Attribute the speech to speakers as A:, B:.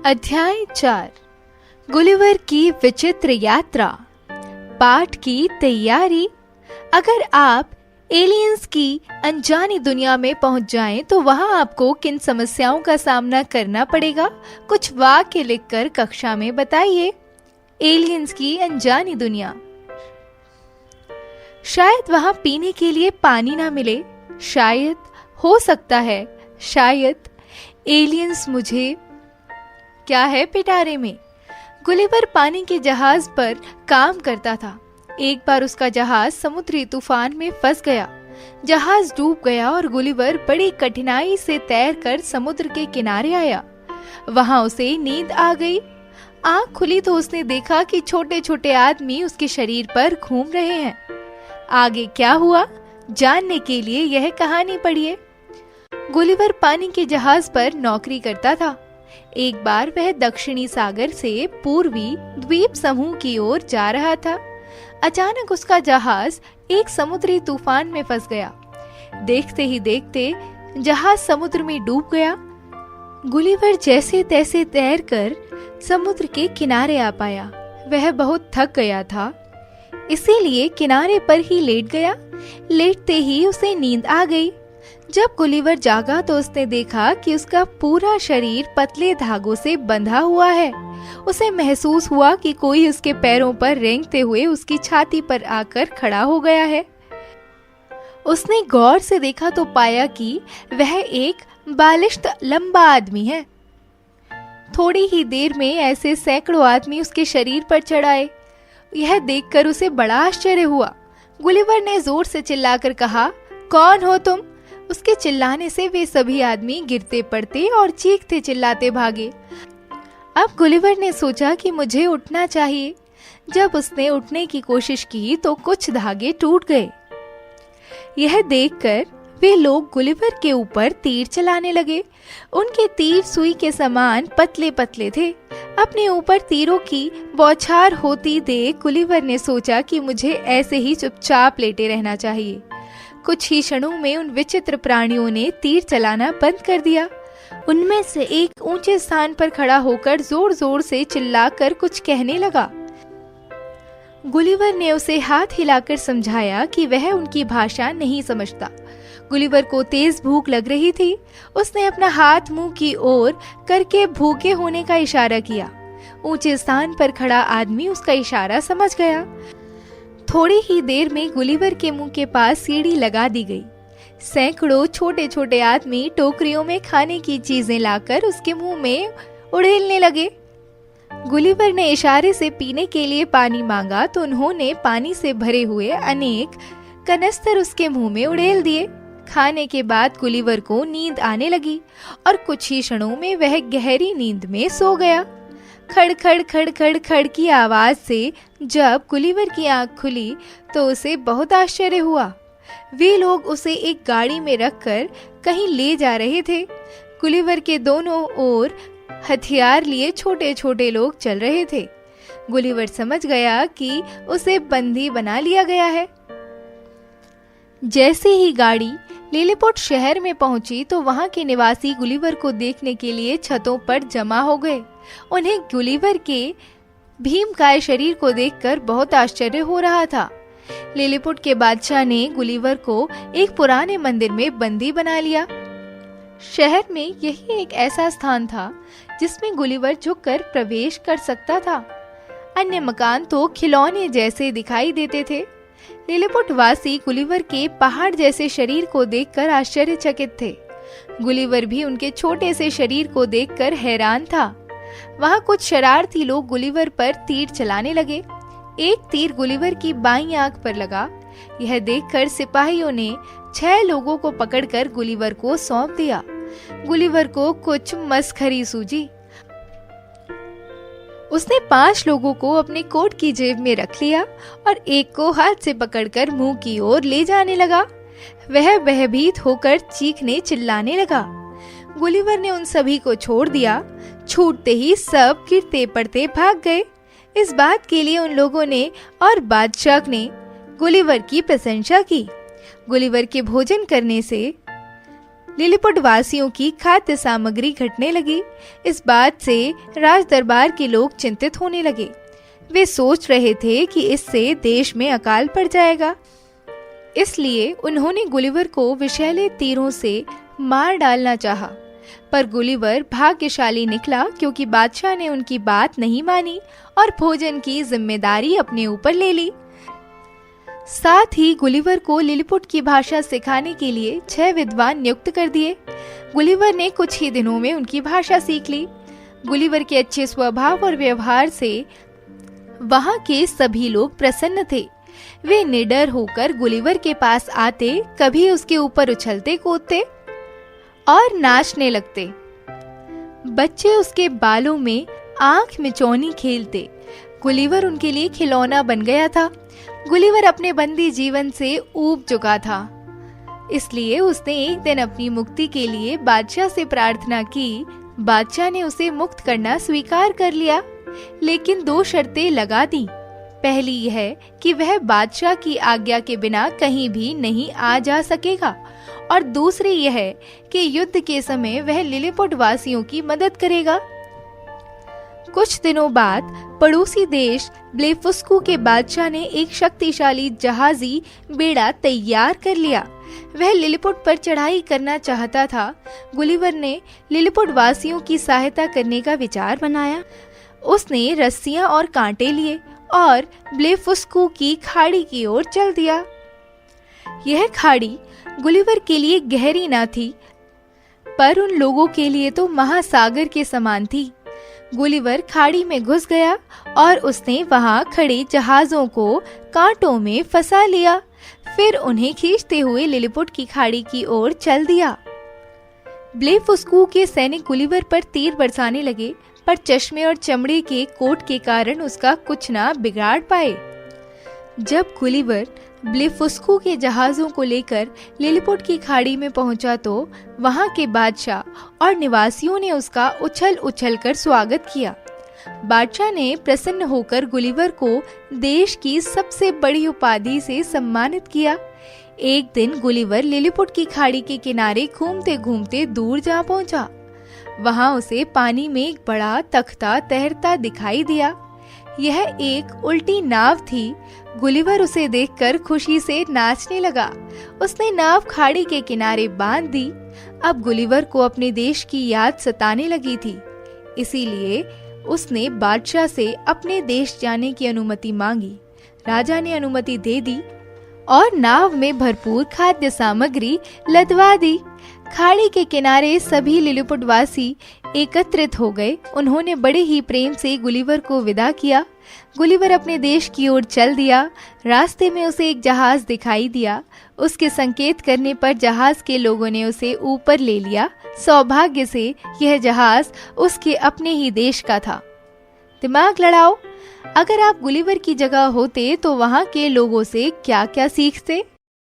A: अध्याय 4 गुलिवर की विचित्र यात्रा। पाठ की तैयारी। अगर आप एलियंस की अनजानी दुनिया में पहुंच जाएं तो वहां आपको किन समस्याओं का सामना करना पड़ेगा, कुछ वाक्य लिखकर कक्षा में बताइए। एलियंस की अनजानी दुनिया। शायद वहां पीने के लिए पानी ना मिले, शायद, हो सकता है, शायद एलियंस मुझे क्या है पिटारे में। गुलिवर पानी के जहाज पर काम करता था। एक बार उसका जहाज समुद्री तूफान में फंस गया। जहाज डूब गया और गुलिवर बड़ी कठिनाई से तैरकर समुद्र के किनारे आया। वहां उसे नींद आ गई। आंख खुली तो उसने देखा कि छोटे छोटे आदमी उसके शरीर पर घूम रहे हैं। आगे क्या हुआ, जानने के लिए यह कहानी पढ़िए। गुलिवर पानी के जहाज पर नौकरी करता था। एक बार वह दक्षिणी सागर से पूर्वी द्वीप समूह की ओर जा रहा था। अचानक उसका जहाज एक समुद्री तूफान में फंस गया। देखते ही देखते जहाज समुद्र में डूब गया। गुलिवर जैसे तैसे तैरकर समुद्र के किनारे आ पाया। वह बहुत थक गया था, इसीलिए किनारे पर ही लेट गया। लेटते ही उसे नींद आ गई। जब गुलिवर जागा तो उसने देखा कि उसका पूरा शरीर पतले धागों से बंधा हुआ है। उसे महसूस हुआ कि कोई उसके पैरों पर रेंगते हुए उसकी छाती पर आकर खड़ा हो गया है। उसने गौर से देखा तो पाया कि वह एक बालिश्त लंबा आदमी है। थोड़ी ही देर में ऐसे सैकड़ों आदमी उसके शरीर पर चढ़ आए। यह देखकर उसे बड़ा आश्चर्य हुआ। गुलिवर ने जोर से चिल्लाकर कहा, कौन हो तुम? उसके चिल्लाने से वे सभी आदमी गिरते पड़ते और चीखते चिल्लाते भागे। अब गुलिवर ने सोचा कि मुझे उठना चाहिए। जब उसने उठने की कोशिश की तो कुछ धागे टूट गए। यह देखकर वे लोग गुलिवर के ऊपर तीर चलाने लगे। उनके तीर सुई के समान पतले पतले थे। अपने ऊपर तीरों की बौछार होती देख गुलिवर ने सोचा कि मुझे ऐसे ही चुपचाप लेटे रहना चाहिए। कुछ ही क्षणों में उन विचित्र प्राणियों ने तीर चलाना बंद कर दिया। उनमें से एक ऊंचे स्थान पर खड़ा होकर जोर जोर से चिल्लाकर कुछ कहने लगा। गुलिवर ने उसे हाथ हिलाकर समझाया कि वह उनकी भाषा नहीं समझता। गुलिवर को तेज भूख लग रही थी। उसने अपना हाथ मुंह की ओर करके भूखे होने का इशारा किया। ऊंचे स्थान पर खड़ा आदमी उसका इशारा समझ गया। थोड़ी ही देर में गुलिवर के मुंह के पास सीढ़ी लगा दी गई। सैकड़ों छोटे छोटे आदमी टोकरियों में खाने की चीजें लाकर उसके मुंह में उड़ेलने लगे। गुलिवर ने इशारे से पीने के लिए पानी मांगा तो उन्होंने पानी से भरे हुए अनेक कनस्तर उसके मुंह में उड़ेल दिए। खाने के बाद गुलिवर को नींद आने लगी और कुछ ही क्षणों में वह गहरी नींद में सो गया। खड़ खड़ खड़ खड़ खड़ की आवाज से जब गुलिवर की आंख खुली तो उसे बहुत आश्चर्य हुआ। वे लोग उसे एक गाड़ी में रखकर कहीं ले जा रहे थे। गुलिवर के दोनों ओर हथियार लिए छोटे छोटे लोग चल रहे थे। गुलिवर समझ गया कि उसे बंदी बना लिया गया है। जैसे ही गाड़ी लिलीपुट शहर में पहुंची तो वहां के निवासी गुलिवर को देखने के लिए छतों पर जमा हो गए। उन्हें गुलिवर के भीमकाय शरीर को देखकर बहुत आश्चर्य हो रहा था। लिलीपुट के बादशाह ने गुलिवर को एक पुराने मंदिर में बंदी बना लिया। शहर में यही एक ऐसा स्थान था जिसमें गुलिवर झुककर प्रवेश कर सकता था। अन्य मकान तो खिलौने जैसे दिखाई देते थे। लिलीपुट वासी गुलिवर के पहाड़ जैसे शरीर को देखकर आश्चर्यचकित थे। गुलिवर भी उनके छोटे से शरीर को देखकर हैरान था। वहां कुछ शरारती लोग गुलिवर पर तीर चलाने लगे। एक तीर गुलिवर की बाईं आंख पर लगा। यह देखकर सिपाहियों ने 6 लोगों को पकड़कर गुलिवर को सौंप दिया। गुलिवर को कुछ मसखरी सूझी। उसने 5 लोगों को अपने कोट की जेब में रख लिया और एक को हाथ से पकड़कर मुंह की ओर ले जाने लगा। वह भयभीत होकर चीखने चिल्लाने लगा। गुलिवर ने उन सभी को छोड़ दिया। छूटते ही सब गिरते पड़ते भाग गए। इस बात के लिए उन लोगों ने और बादशाह ने गुलिवर की प्रशंसा की। गुलिवर के भोजन करने से लिलीपुट वासियों की खाद्य सामग्री घटने लगी। इस बात से राज दरबार के लोग चिंतित होने लगे। वे सोच रहे थे कि इससे देश में अकाल पड़ जाएगा। इसलिए उन्होंने गुलिवर को विषैले तीरों से मार डालना चाहा, पर गुलिवर भाग्यशाली निकला क्योंकि बादशाह ने उनकी बात नहीं मानी और भोजन की जिम्मेदारी अपने ऊपर ले ली। साथ ही गुलिवर को लिलीपुट की भाषा सिखाने के लिए 6 विद्वान नियुक्त कर दिए। गुलिवर ने कुछ ही दिनों में उनकी भाषा सीख ली। गुलिवर के अच्छे स्वभाव और व्यवहार से वहां के सभी लोग प्रसन्न थे। वे निडर होकर गुलिवर के पास आते, कभी उसके ऊपर उछलते कूदते और नाचने लगते। बच्चे उसके बालों में आंख मिचौनी खेलते। गुलिवर उनके लिए खिलौना बन गया था। गुलिवर अपने बंदी जीवन से ऊब चुका था, इसलिए उसने एक दिन अपनी मुक्ति के लिए बादशाह से प्रार्थना की। बादशाह ने उसे मुक्त करना स्वीकार कर लिया, लेकिन 2 शर्तें लगा दी। पहली यह कि वह बादशाह की आज्ञा के बिना कहीं भी नहीं आ जा सकेगा, और दूसरी यह कि युद्ध के समय वह लिलीपुट वासियों की मदद करेगा। कुछ दिनों बाद पड़ोसी देश ब्लेफुस्कू के बादशाह ने एक शक्तिशाली जहाजी बेड़ा तैयार कर लिया। वह लिलीपुट पर चढ़ाई करना चाहता था। गुलिवर ने लिलीपुट वासियों की सहायता करने का विचार बनाया। उसने रस्सियां और कांटे लिए और ब्लेफुस्कू की खाड़ी की ओर चल दिया। यह खाड़ी गुलिवर के लिए गहरी न थी, पर उन लोगों के लिए तो महासागर के समान थी। गुलिवर खाड़ी में घुस गया और उसने वहां खड़े जहाजों को कांटों में फंसा लिया। फिर उन्हें खींचते हुए लिलीपुट की खाड़ी की ओर चल दिया। ब्लेफुस्कू के सैनिक गुलिवर पर तीर बरसाने लगे, पर चश्मे और चमड़े के कोट के कारण उसका कुछ ना बिगाड़ पाए। जब गुलिवर ब्लेफुस्कू के जहाजों को लेकर लिलीपुट की खाड़ी में पहुंचा तो वहां के बादशाह और निवासियों ने उसका उछल उछल कर स्वागत किया। बादशाह ने प्रसन्न होकर गुलिवर को देश की सबसे बड़ी उपाधि से सम्मानित किया। एक दिन गुलिवर लिलीपुट की खाड़ी के किनारे घूमते घूमते दूर जा पहुंचा। वहां उसे पानी में एक बड़ा तख्ता तैरता दिखाई दिया। यह एक उल्टी नाव थी। गुलिवर उसे देखकर खुशी से नाचने लगा। उसने नाव खाड़ी के किनारे बांध दी। अब गुलिवर को अपने देश की याद सताने लगी थी, इसीलिए उसने बादशाह से अपने देश जाने की अनुमति मांगी। राजा ने अनुमति दे दी और नाव में भरपूर खाद्य सामग्री लदवा दी। खाड़ी के किनारे सभी लिलीपुट वासी एकत्रित हो गए। उन्होंने बड़े ही प्रेम से गुलिवर को विदा किया। गुलिवर अपने देश की ओर चल दिया। रास्ते में उसे एक जहाज दिखाई दिया। उसके संकेत करने पर जहाज के लोगों ने उसे ऊपर ले लिया। सौभाग्य से यह जहाज उसके अपने ही देश का था। दिमाग लड़ाओ, अगर आप गुलिवर की जगह होते तो वहां के लोगों से क्या क्या सीखते।